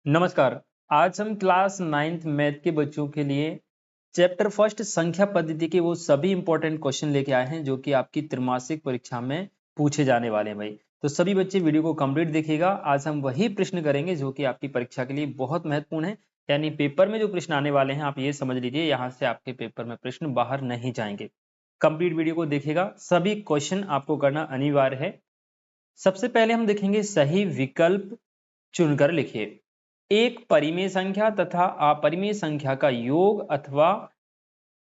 नमस्कार। आज हम क्लास 9th मैथ के बच्चों के लिए चैप्टर फर्स्ट संख्या पद्धति के वो सभी इंपॉर्टेंट क्वेश्चन लेके आए हैं जो कि आपकी त्रैमासिक परीक्षा में पूछे जाने वाले हैं भाई। तो सभी बच्चे वीडियो को कंप्लीट देखिएगा। आज हम वही प्रश्न करेंगे जो कि आपकी परीक्षा के लिए बहुत महत्वपूर्ण है। यानी पेपर में जो प्रश्न आने वाले हैं आप ये समझ लीजिए, यहाँ से आपके पेपर में प्रश्न बाहर नहीं जाएंगे। कंप्लीट वीडियो को देखिएगा, सभी क्वेश्चन आपको करना अनिवार्य है। सबसे पहले हम देखेंगे सही विकल्प चुनकर लिखिए। एक परिमेय संख्या तथा अपरिमेय संख्या का योग अथवा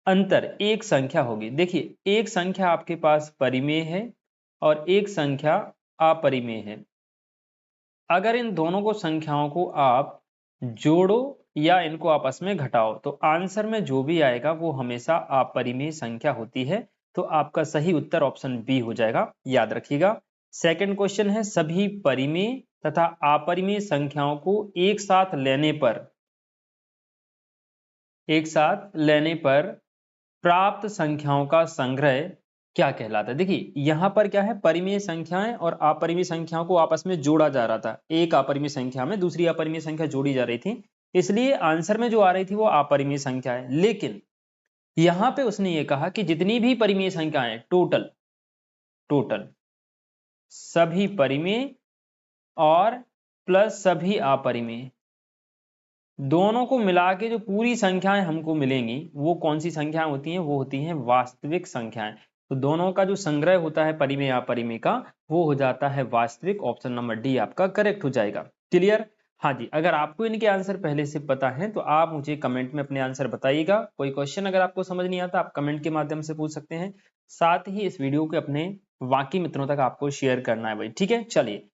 अंतर एक संख्या होगी। देखिए, एक संख्या आपके पास परिमेय है और एक संख्या अपरिमेय है। अगर इन दोनों को संख्याओं को आप जोड़ो या इनको आपस में घटाओ तो आंसर में जो भी आएगा वो हमेशा अपरिमेय संख्या होती है। तो आपका सही उत्तर ऑप्शन बी हो जाएगा, याद रखिएगा। सेकंड क्वेश्चन है सभी परिमेय तथा अपरिमेय संख्याओं को एक साथ लेने पर प्राप्त संख्याओं का संग्रह क्या कहलाता है। देखिए यहां पर क्या है, परिमेय संख्याएं और अपरिमेय संख्याओं को आपस में जोड़ा जा रहा था। एक अपरिमेय संख्या में दूसरी अपरिमेय संख्या जोड़ी जा रही थी, इसलिए आंसर में जो आ रही थी वो अपरिमेय संख्या है। लेकिन यहां पे उसने ये कहा कि जितनी भी परिमेय संख्याएं टोटल सभी परिमेय और प्लस सभी अपरिमेय, दोनों को मिला के जो पूरी संख्याएं हमको मिलेंगी वो कौन सी संख्याएं होती हैं, वो होती हैं वास्तविक संख्याएं। तो दोनों का जो संग्रह होता है परिमेय अपरिमेय का वो हो जाता है वास्तविक। ऑप्शन नंबर डी आपका करेक्ट हो जाएगा। क्लियर? हाँ जी, अगर आपको इनके आंसर पहले से पता है तो आप मुझे कमेंट में अपने आंसर बताइएगा। कोई क्वेश्चन अगर आपको समझ नहीं आता आप कमेंट के माध्यम से पूछ सकते हैं। साथ ही इस वीडियो को अपने बाकी मित्रों तक आपको शेयर करना है भाई, ठीक है। चलिए,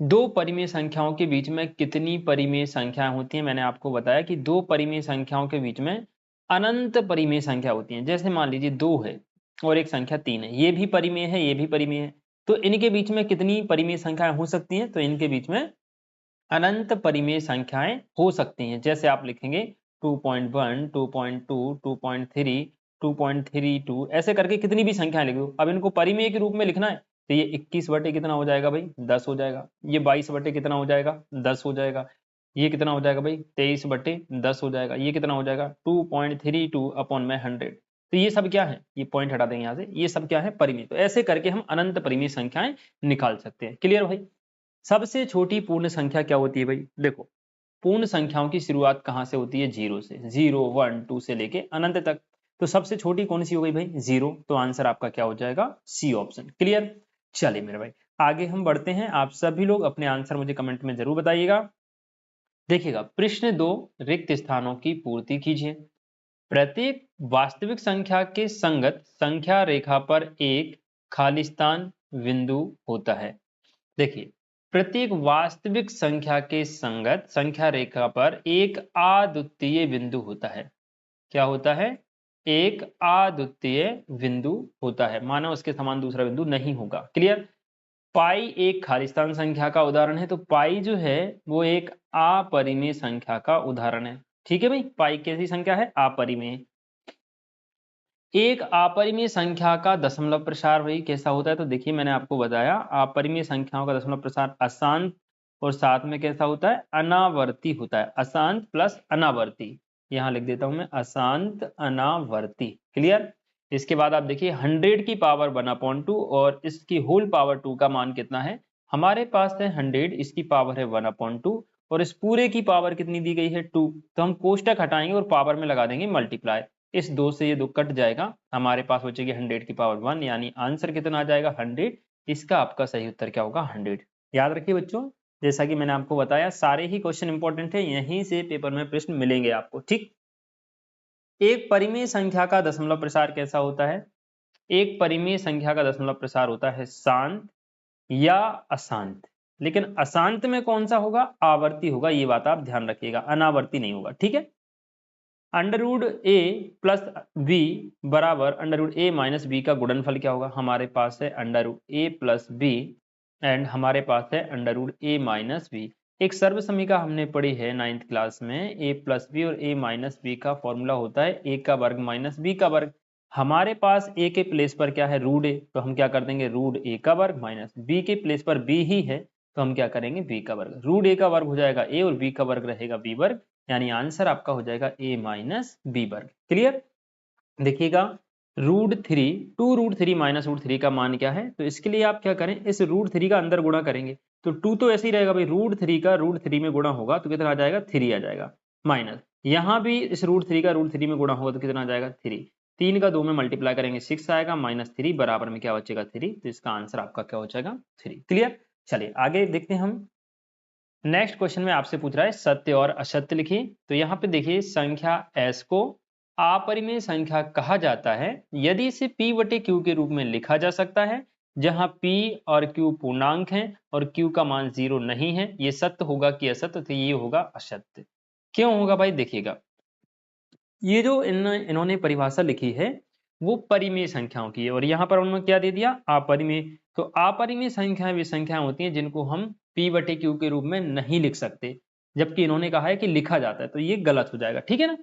दो परिमेय संख्याओं के बीच में कितनी परिमेय संख्याएं होती हैं? मैंने आपको बताया कि दो परिमेय संख्याओं के बीच में अनंत परिमेय संख्या होती हैं। जैसे मान लीजिए 2 है और एक संख्या 3 है, ये भी परिमेय है, ये भी परिमेय है। तो इनके बीच में कितनी परिमेय संख्याएं हो सकती हैं? तो इनके बीच में अनंत परिमेय संख्याएं हो सकती हैं। जैसे आप लिखेंगे 2.1, 2.2, 2.3, 2.32, ऐसे करके कितनी भी संख्याएं लिख दो। अब इनको परिमेय के रूप में लिखना है तो ये 21 बटे कितना हो जाएगा भाई? 10 हो जाएगा। ये 22 बटे कितना हो जाएगा? 10 हो जाएगा। ये कितना हो जाएगा भाई? 23 बटे 10 हो जाएगा। ये कितना हो जाएगा? 2.32 अपॉन में 100। तो ये सब क्या है? ये पॉइंट हटा देंगे यहाँ से। ये सब क्या है? परिमेय। तो ऐसे करके हम अनंत परिमेय संख्याएं निकाल सकते हैं। क्लियर भाई? सबसे छोटी पूर्ण संख्या क्या होती है भाई? देखो, पूर्ण संख्याओं की शुरुआत कहां से होती है? 0 से। 0, 1, 2 से लेके अनंत तक। तो सबसे छोटी कौन सी हो गई भाई? 0। तो आंसर आपका क्या हो जाएगा? C option. क्लियर? चलिए मेरे भाई, आगे हम बढ़ते हैं। आप सभी लोग अपने आंसर मुझे कमेंट में जरूर बताइएगा। देखिएगा, प्रश्न 2, रिक्त स्थानों की पूर्ति कीजिए। प्रत्येक वास्तविक संख्या के संगत संख्या रेखा पर एक खालिस्तान बिंदु होता है। देखिए, प्रत्येक वास्तविक संख्या के संगत संख्या रेखा पर एक अद्वितीय बिंदु होता है। क्या होता है? एक अद्वितीय बिंदु होता है, मानो उसके समान दूसरा बिंदु नहीं होगा। क्लियर? पाई एक खालिस्तान संख्या का उदाहरण है, तो पाई जो है वो एक अपरिमेय संख्या का उदाहरण है। ठीक है भाई, पाई कैसी संख्या है? अपरिमेय। एक अपरिमेय संख्या का दशमलव प्रसार भाई कैसा होता है? तो देखिए, मैंने आपको बताया अपरिमेय संख्याओं का दशमलव प्रसार अशांत और साथ में कैसा होता है? अनावर्ती होता है। अशांत प्लस अनावर्ती, यहां लिख देता हूं मैं, अशांत अनावर्ती। क्लियर? इसके बाद आप देखिए 100 की पावर 1/2 और इसकी होल पावर 2 का मान कितना है? हमारे पास है 100, इसकी पावर है 1/2 और इस पूरे की पावर कितनी दी गई है? 2। तो हम कोष्टक हटाएंगे और पावर में लगा देंगे मल्टीप्लाई। इस 2 से ये 2 कट जाएगा, हमारे पास बचेगी 100 की पावर 1, यानी आंसर कितना आ जाएगा? 100। इसका आपका सही उत्तर क्या होगा? 100। याद रखिए बच्चों, जैसा कि मैंने आपको बताया सारे ही क्वेश्चन इंपॉर्टेंट है, यहीं से पेपर में प्रश्न मिलेंगे आपको। ठीक, एक परिमेय संख्या का दशमलव प्रसार कैसा होता है? एक परिमेय संख्या का दशमलव प्रसार होता है शांत या अशांत। लेकिन अशांत में कौन सा होगा? आवर्ती होगा, ये बात आप ध्यान रखिएगा, अनावर्ती नहीं होगा। ठीक है? Under root A plus B बराबर under root A minus B का गुणनफल क्या होगा? हमारे पास है under root A plus B and हमारे पास है under root A minus B. एक सर्व समीकरण हमने पढ़ी है 9th क्लास में, ए प्लस बी और ए माइनस बी का फॉर्मूला होता है ए का वर्ग माइनस बी का वर्ग। हमारे पास ए के प्लेस पर क्या है? रूट ए, तो हम क्या कर देंगे? रूट ए का वर्ग माइनस बी के प्लेस पर बी ही है तो हम क्या करेंगे b का वर्ग, रूट a का वर्ग हो जाएगा a और b का वर्ग रहेगा b वर्ग, यानी आंसर आपका हो जाएगा a माइनस b वर्ग। क्लियर? देखिएगा √3 2√3 माइनस √3 का मान क्या है, तो इसके लिए आप क्या करें, इस √3 का अंदर गुणा करेंगे तो 2 तो ऐसे ही रहेगा भाई, √3 का √3 में गुणा होगा तो कितना आ जाएगा 3 आ जाएगा, माइनस यहाँ भी इस √3 का √3 में गुणा होगा तो कितना आ जाएगा 3, 3 का 2 में मल्टीप्लाई करेंगे 6 आएगा, माइनस 3 बराबर में क्या बचेगा 3, तो इसका आंसर आपका क्या हो जाएगा 3। क्लियर? चलिए आगे देखते हैं हम। नेक्स्ट क्वेश्चन में आपसे पूछ रहा है सत्य और असत्य लिखिए। तो यहाँ पे देखिए संख्या s को अपरिमेय संख्या कहा जाता है यदि इसे p बटे q के रूप में लिखा जा सकता है, जहां p और q पूर्णांक हैं और q का मान 0 नहीं है। ये सत्य होगा कि असत्य, तो ये होगा असत्य। क्यों होगा भाई? देखिएगा ये जो इन्होंने परिभाषा लिखी है वो परिमेय संख्याओं की है और यहाँ पर उन्होंने क्या दे दिया अपरिमेय। तो अपरिमेय संख्याएं वे संख्याएं होती हैं जिनको हम p बटे q के रूप में नहीं लिख सकते, जबकि इन्होंने कहा है कि लिखा जाता है, तो ये गलत हो जाएगा। ठीक है ना?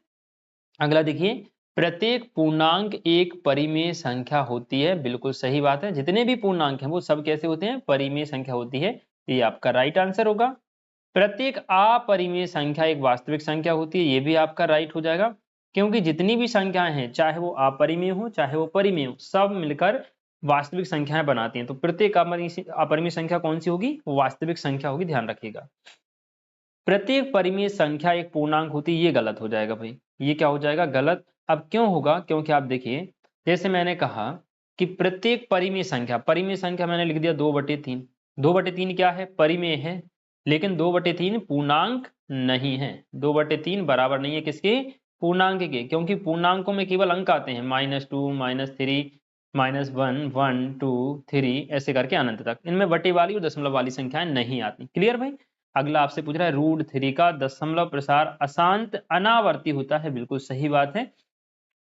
अगला देखिए प्रत्येक पूर्णांक एक परिमेय संख्या होती है। बिल्कुल सही बात है, जितने भी पूर्णांक हैं वो सब कैसे होते हैं? परिमेय संख्या होती है। ये आपका राइट आंसर होगा। प्रत्येक अपरिमेय संख्या एक वास्तविक संख्या होती है, ये भी आपका राइट हो जाएगा, क्योंकि जितनी भी संख्याएं हैं चाहे वो अपरिमेय हो चाहे वो परिमेय हो, सब मिलकर वास्तविक संख्याएं बनाती हैं। तो प्रत्येक अपरिमेय संख्या कौन सी होगी? वास्तविक संख्या होगी, ध्यान रखिएगा। प्रत्येक परिमेय संख्या एक पूर्णांक होती है, ये गलत हो जाएगा भाई, ये क्या हो जाएगा? गलत। अब क्यों होगा? क्योंकि आप देखिए जैसे मैंने कहा कि प्रत्येक परिमेय संख्या मैंने लिख दिया 2/3। 2/3 क्या है? परिमेय है, लेकिन 2/3 पूर्णांक नहीं है। 2/3 बराबर नहीं है किसके? पूर्णांक के, क्योंकि पूर्णांकों में केवल अंक आते हैं -2 -3 -1 1 2 3 ऐसे करके अनंत तक। इनमें बटे वाली और दशमलव वाली संख्याएं नहीं आती। क्लियर भाई? अगला आपसे पूछ रहा है √3 का दशमलव प्रसार अशांत अनावर्ती होता है। बिल्कुल सही बात है।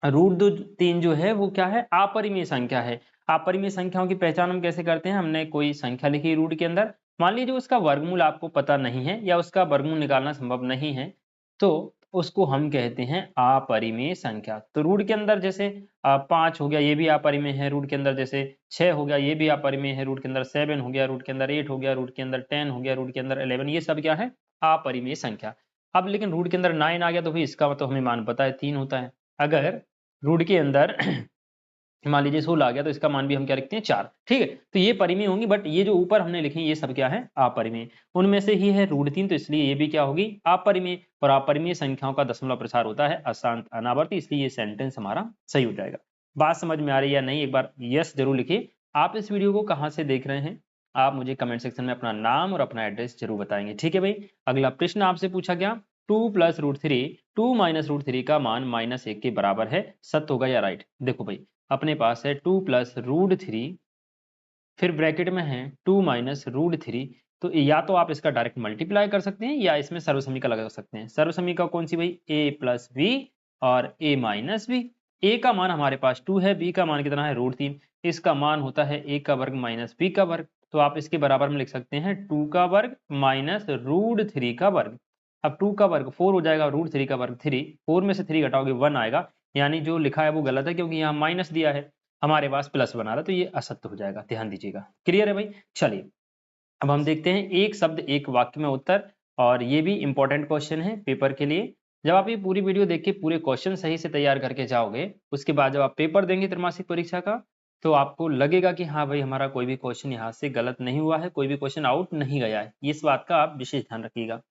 √3 जो है वो क्या है? अपरिमेय संख्या है। अपरिमेय संख्याओं की पहचान हम कैसे करते हैं? हमने कोई संख्या लिखी रूट के अंदर, मान लीजिए उसका वर्गमूल आपको पता नहीं है या उसका वर्गमूल निकालना संभव नहीं है, तो उसको हम कहते हैं अपरिमेय संख्या। तो रूट के अंदर जैसे 5 हो गया, ये भी अपरिमेय है। रूट के अंदर जैसे 6 हो गया, ये भी अपरिमेय है। रूट के अंदर 7 हो गया, रूट के अंदर 8 हो गया, रूट के अंदर 10 हो गया, रूट के अंदर 11, ये सब क्या है? अपरिमेय संख्या। अब लेकिन रूट के अंदर 9 आ गया तो भाई इसका तो हमें मान पता है 3 होता है। अगर रूट के अंदर मान लीजिए 16 आ गया तो इसका मान भी हम क्या लिखते हैं? 4। ठीक है, तो ये परिमेय होंगी, बट ये जो ऊपर हमने लिखी ये सब क्या है? अपरिमेय। उनमें से ही है √3, तो इसलिए ये भी क्या होगी? अपरिमेय। और अपरिमेय संख्याओं का दशमलव प्रसार होता है अशांत अनावर्ती, इसलिए ये सेंटेंस हमारा सही हो जाएगा। बात समझ में आ रही है या नहीं? एक बार यस जरूर लिखिए। आप इस वीडियो को कहाँ से देख रहे हैं? आप मुझे कमेंट सेक्शन में अपना नाम और अपना एड्रेस जरूर बताएंगे। ठीक है भाई, अगला प्रश्न आपसे पूछा गया 2 + √3 2 - √3 का मान -1 के बराबर है, सत्य होगा या राइट? देखो भाई अपने पास है 2 + √3, फिर ब्रैकेट में है 2 - √3, तो या तो आप इसका डायरेक्ट मल्टीप्लाई कर सकते हैं या इसमें सर्वसमीका लगा सकते हैं। सर्वसमीका कौन सी भाई? a + b और a - b। a का मान हमारे पास 2 है, b का मान कितना है? √3। इसका मान होता है a का वर्ग - b का वर्ग, तो आप इसके बराबर में लिख सकते हैं 2 का वर्ग माइनस √3 का वर्ग। अब 2 का वर्ग 4 हो जाएगा, √3 का वर्ग 3, 4 में से 3 घटाओगे 1 आएगा, यानी जो लिखा है वो गलत है, क्योंकि यहाँ माइनस दिया है, हमारे पास प्लस बना रहा, तो ये असत्य हो जाएगा। ध्यान दीजिएगा। क्लियर है भाई? चलिए अब हम देखते हैं एक शब्द एक वाक्य में उत्तर, और ये भी इंपॉर्टेंट क्वेश्चन है पेपर के लिए। जब आप ये पूरी वीडियो देख के पूरे क्वेश्चन सही से तैयार करके जाओगे, उसके बाद जब आप पेपर देंगे त्रैमासिक परीक्षा का, तो आपको लगेगा कि हाँ भाई हमारा कोई भी क्वेश्चन यहाँ से गलत नहीं हुआ है, कोई भी क्वेश्चन आउट नहीं गया है। इस बात का आप विशेष ध्यान रखिएगा।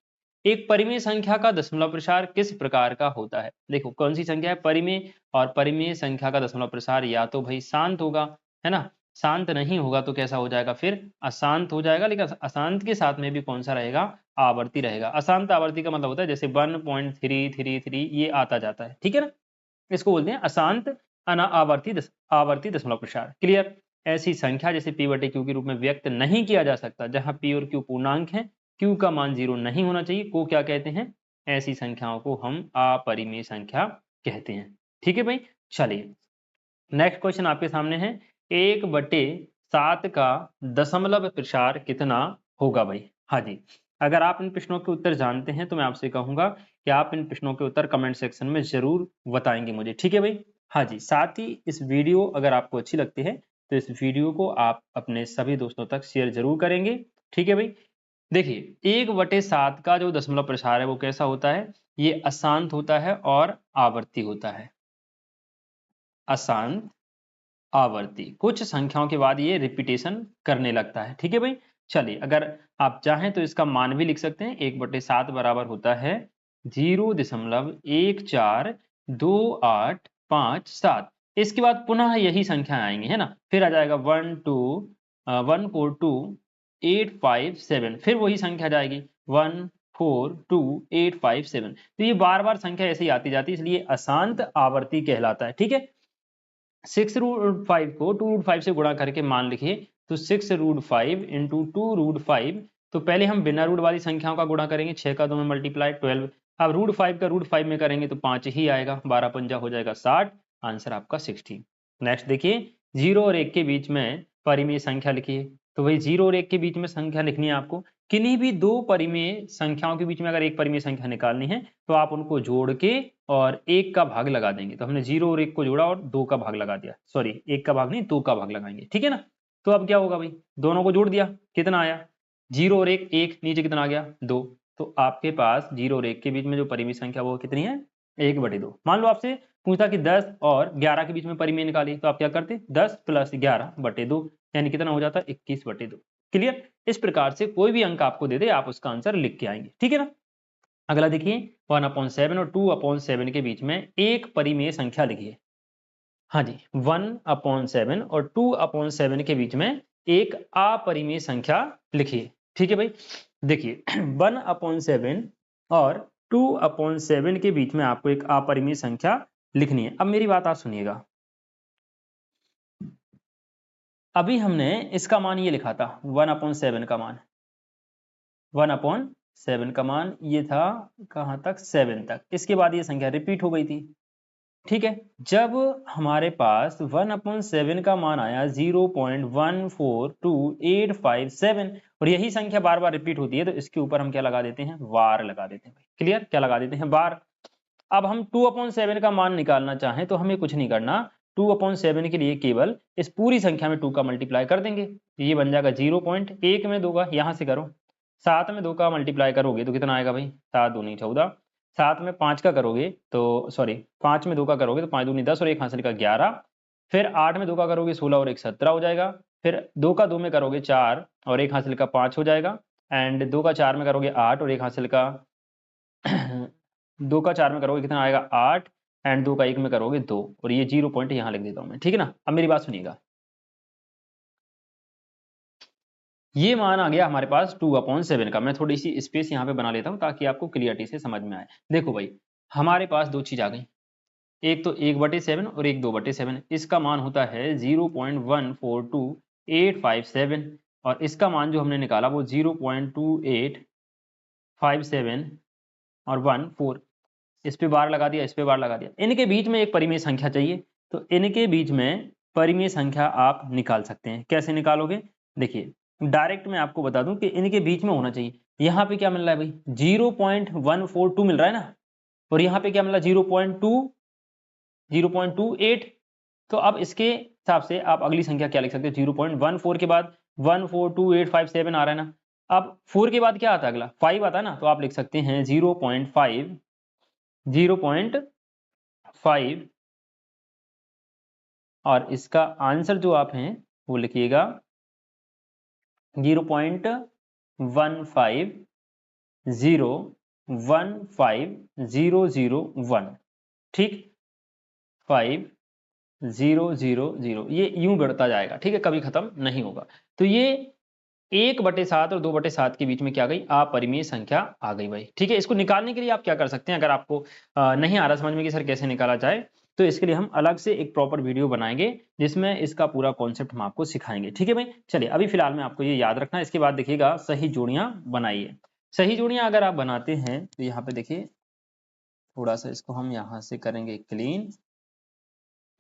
एक परिमेय संख्या का दशमलव प्रसार किस प्रकार का होता है? देखो कौन सी संख्या है? परिमेय। और परिमेय संख्या का दशमलव प्रसार या तो भाई शांत होगा, है ना, शांत नहीं होगा तो कैसा हो जाएगा? फिर अशांत हो जाएगा। लेकिन अशांत के साथ में भी कौन सा रहेगा? आवर्ती रहेगा। अशांत आवर्ती का मतलब होता है जैसे 1.333 ये आता जाता है, ठीक है ना, इसको बोलते हैं अशांत आवर्ती दशमलव प्रसार। क्लियर? ऐसी संख्या जैसे p बटे q के रूप में व्यक्त नहीं किया जा सकता, जहां p और q पूर्णांक है, q का मान 0 नहीं होना चाहिए, को क्या कहते हैं? ऐसी संख्याओं को हम अपरिमेय संख्या कहते हैं। ठीक है भाई, चलिए नेक्स्ट क्वेश्चन आपके सामने है 1/7 का दशमलव प्रसार कितना होगा भाई? हाँ जी, अगर आप इन प्रश्नों के उत्तर जानते हैं तो मैं आपसे कहूंगा कि आप इन प्रश्नों के उत्तर कमेंट सेक्शन में जरूर बताएंगे मुझे। ठीक है भाई? हाँ जी, साथ ही इस वीडियो अगर आपको अच्छी लगती है तो इस वीडियो को आप अपने सभी दोस्तों तक शेयर जरूर करेंगे। ठीक है भाई? देखिए 1/7 का जो दशमलव प्रसार है वो कैसा होता है, ये अशांत होता है और आवर्ती होता है, अशांत आवर्ती। कुछ संख्याओं के बाद ये रिपीटेशन करने लगता है। ठीक है भाई, चलिए अगर आप चाहें तो इसका मान भी लिख सकते हैं। 1/7 बराबर होता है 0.142857। इसके बाद पुनः यही संख्या आएंगी, है ना, फिर आ जाएगा 14285 फिर वही संख्या आ जाएगी 14285। तो ये बार बार संख्या ऐसे ही आती जाती है, इसलिए अशांत आवर्ती कहलाता है। ठीक है, 6√5 को 2√5 से गुणा करके मान लिखिए तो 6√5 इंटू 2√5। तो पहले हम बिना रूट वाली संख्याओं का गुणा करेंगे, 6 का 2 में मल्टीप्लाई 12। अब √5 का √5 में करेंगे तो 5 ही आएगा, 12 पंजा हो जाएगा 60, आंसर आपका 60। नेक्स्ट देखिए 0 और 1 के बीच में परिमेय संख्या लिखिए। तो वही 0 और 1 के बीच में संख्या लिखनी है आपको। किन्हीं भी दो परिमेय संख्याओं के बीच में अगर एक परिमेय संख्या निकालनी है तो आप उनको जोड़ के और 1 का भाग लगा देंगे। तो हमने 0 और 1 को जोड़ा और 2 का भाग लगा दिया, सॉरी 1 का भाग नहीं 2 का भाग लगाएंगे। ठीक है ना, तो अब क्या होगा भाई, दोनों को जोड़ दिया, कितना आया 0 और 1, 1 नीचे कितना आ गया 2। तो आपके पास 0 और 1 के बीच में जो परिमेय संख्या वो कितनी है 1/2। मान लो आपसे पूछता कि 10 और 11 के बीच में परिमेय निकाली, तो आप क्या करते 10 + 11/2, यानी कितना हो जाता 21/2। क्लियर, इस प्रकार से कोई भी अंक आपको दे दे आप उसका आंसर लिख के आएंगे। ठीक है ना, अगला देखिए 1/7 और 2/7 के बीच में एक परिमेय संख्या लिखिए। हाँ जी, 1/7 और 2/7 के बीच में एक अपरिमेय संख्या लिखिए। ठीक है भाई, देखिए 1/7 और 2/7 के बीच में आपको एक अपरिमेय संख्या लिखनी है। अब मेरी बात आप सुनिएगा, अभी हमने इसका मान ये लिखा था 1/7 का मान, 1/7 का मान ये था कहां तक 7 तक। इसके बाद ये संख्या रिपीट हो गई थी। ठीक है, जब हमारे पास 1/7 का मान आया 0.142857 और यही संख्या बार बार रिपीट होती है तो इसके ऊपर हम क्या लगा देते हैं, वार लगा देते हैं। क्लियर, क्या लगा देते हैं, वार। अब हम 2/7 का मान निकालना चाहें तो हमें कुछ नहीं करना, 2/7 के लिए केवल इस पूरी संख्या में 2 का मल्टीप्लाई कर देंगे, ये बन जाएगा 0.1 में 2 का, यहां से करो 7 में 2 का मल्टीप्लाई करोगे तो कितना आएगा भाई 7 दूनी 14, 7 में 5 का करोगे तो सॉरी 5 में 2 का करोगे तो 5 दूनी 10 और एक हासिल का 11, फिर 8 में 2 का करोगे 16 और एक 17 हो जाएगा, फिर 2 का 2 में करोगे 4 और एक हासिल का 5 हो जाएगा, एंड 2 का 4 में करोगे 8 और एक हासिल का 2 का 4 में करोगे कितना आएगा 8, एंड 2 का 1 में करोगे 2, और ये 0 पॉइंट यहाँ लिख देता हूं मैं। ठीक है ना, अब मेरी बात सुनिएगा, ये मान आ गया हमारे पास 2/7 का। मैं थोड़ी सी स्पेस यहाँ पे बना लेता हूँ ताकि आपको क्लियरिटी से समझ में आए। देखो भाई, हमारे पास दो चीज आ गई, एक तो 1/7 और एक 2/7। इसका मान होता है 0.142857 और इसका मान जो हमने निकाला वो 0.2857 और 14। इस पे बार लगा दिया, इस पे बार लगा दिया। इनके बीच में एक परिमेय संख्या चाहिए, तो इनके बीच में परिमेय संख्या आप निकाल सकते हैं। कैसे निकालोगे, देखिए डायरेक्ट मैं आपको बता दूं कि इनके बीच में होना चाहिए। यहाँ पे क्या मिल रहा है भाई 0.142 मिल रहा है ना, और यहाँ पे क्या मिल रहा है 0.28। तो अब इसके हिसाब से आप अगली संख्या क्या लिख सकते हो, 0.14 के बाद 142857 आ रहा है ना, अब 4 के बाद क्या आता है अगला 5 आता है ना, तो आप लिख सकते हैं 0.5 और इसका आंसर जो आप हैं वो लिखिएगा 0.1501501। ठीक, 5000, ये यूं बढ़ता जाएगा। ठीक है, कभी खत्म नहीं होगा। तो ये 1/7 और 2/7 के बीच में क्या गई, अपरिमेय संख्या आ गई भाई। ठीक है, इसको निकालने के लिए आप क्या कर सकते हैं, अगर आपको नहीं आ रहा समझ में कि सर कैसे निकाला जाए, तो इसके लिए हम अलग से एक प्रॉपर वीडियो बनाएंगे जिसमें इसका पूरा कॉन्सेप्ट हम आपको सिखाएंगे। ठीक है भाई, चलिए अभी फिलहाल में आपको ये याद रखना है। इसके बाद देखिएगा सही जोड़ियां बनाइए। सही जोड़ियां अगर आप बनाते हैं तो यहाँ पे देखिए थोड़ा सा इसको हम यहाँ से करेंगे क्लीन,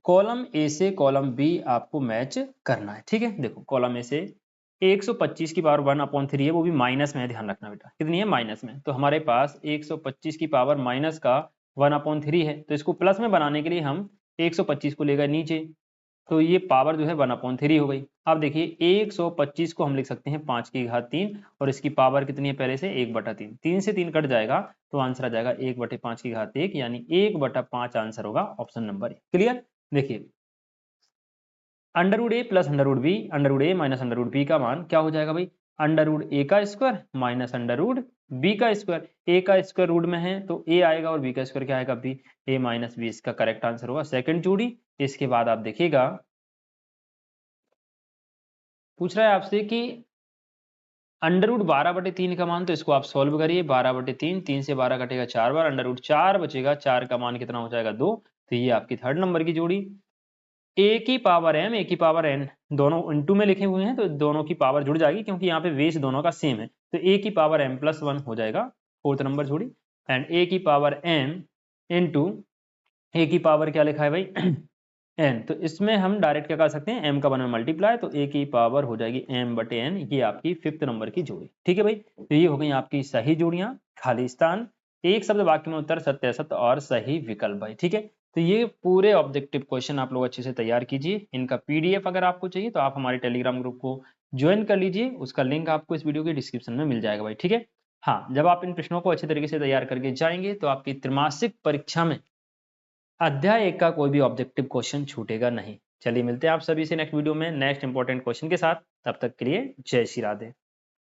कॉलम ए से कॉलम बी आपको मैच करना है। ठीक है, देखो कॉलम ए से 125 की पावर 1/3 है, वो भी माइनस में है, ध्यान रखना बेटा कितनी है माइनस में। तो हमारे पास 125 की पावर माइनस का 1/3 है, तो इसको प्लस में बनाने के लिए हम 125 को लेकर नीचे, तो ये पावर जो है 1/3 हो गई। अब देखिए 125 को हम लिख सकते हैं 5 की घात 3 और इसकी पावर कितनी है पहले से 1/3। 3 से 3 कट जाएगा तो आंसर आ जाएगा 1/5 की घात 1 यानी 1/5 आंसर होगा ऑप्शन नंबर ए। क्लियर। देखिए under root A plus under root B, under root A minus under root B का मान क्या हो जाएगा भाई, अंडर रूट ए का square minus under root B का स्क्वायर। ए का स्क्वायर रूट में है तो ए आएगा और बी का स्क्वायर क्या आएगा बी, ए माइनस बी इसका करेक्ट आंसर होगा सेकंड जोड़ी। इसके बाद आप देखिएगा पूछ रहा है आपसे कि अंडर रूट 12/3 का मान, तो इसको आप सॉल्व करिए। 12/3, 3 से 12 कटेगा 4 बार, अंडर रूट 4 बचेगा, 4 का मान कितना हो जाएगा 2। तो ये आपकी थर्ड नंबर की जोड़ी। ए की पावर एम, ए की पावर एन दोनों इनटू में लिखे हुए हैं तो दोनों की पावर जुड़ जाएगी क्योंकि यहाँ पे बेस दोनों का सेम है। तो ए की पावर एम प्लस 1 हो जाएगा फोर्थ नंबर जोड़ी। एंड ए की पावर एम इनटू ए की पावर क्या लिखा है भाई एन, तो इसमें हम डायरेक्ट क्या कर सकते हैं, एम का 1 में मल्टीप्लाई, तो ए की पावर हो जाएगी एम बटे एन। ये आपकी फिफ्थ नंबर की जोड़ी। ठीक है भाई, तो ये हो गई आपकी सही जोड़ियां। खाली स्थान, एक शब्द वाक्य में उत्तर सत्य असत्य और सही विकल्प भाई। ठीक है, तो ये पूरे ऑब्जेक्टिव क्वेश्चन आप लोग अच्छे से तैयार कीजिए। इनका पीडीएफ अगर आपको चाहिए तो आप हमारे टेलीग्राम ग्रुप को ज्वाइन कर लीजिए, उसका लिंक आपको इस वीडियो के डिस्क्रिप्शन में मिल जाएगा भाई। ठीक है, हाँ, जब आप इन प्रश्नों को अच्छे तरीके से तैयार करके जाएंगे तो आपकी त्रैमासिक परीक्षा में अध्याय 1 का कोई भी ऑब्जेक्टिव क्वेश्चन छूटेगा नहीं। चलिए मिलते हैं आप सभी से नेक्स्ट वीडियो में नेक्स्ट इंपॉर्टेंट क्वेश्चन के साथ। तब तक के लिए जय श्री राधे।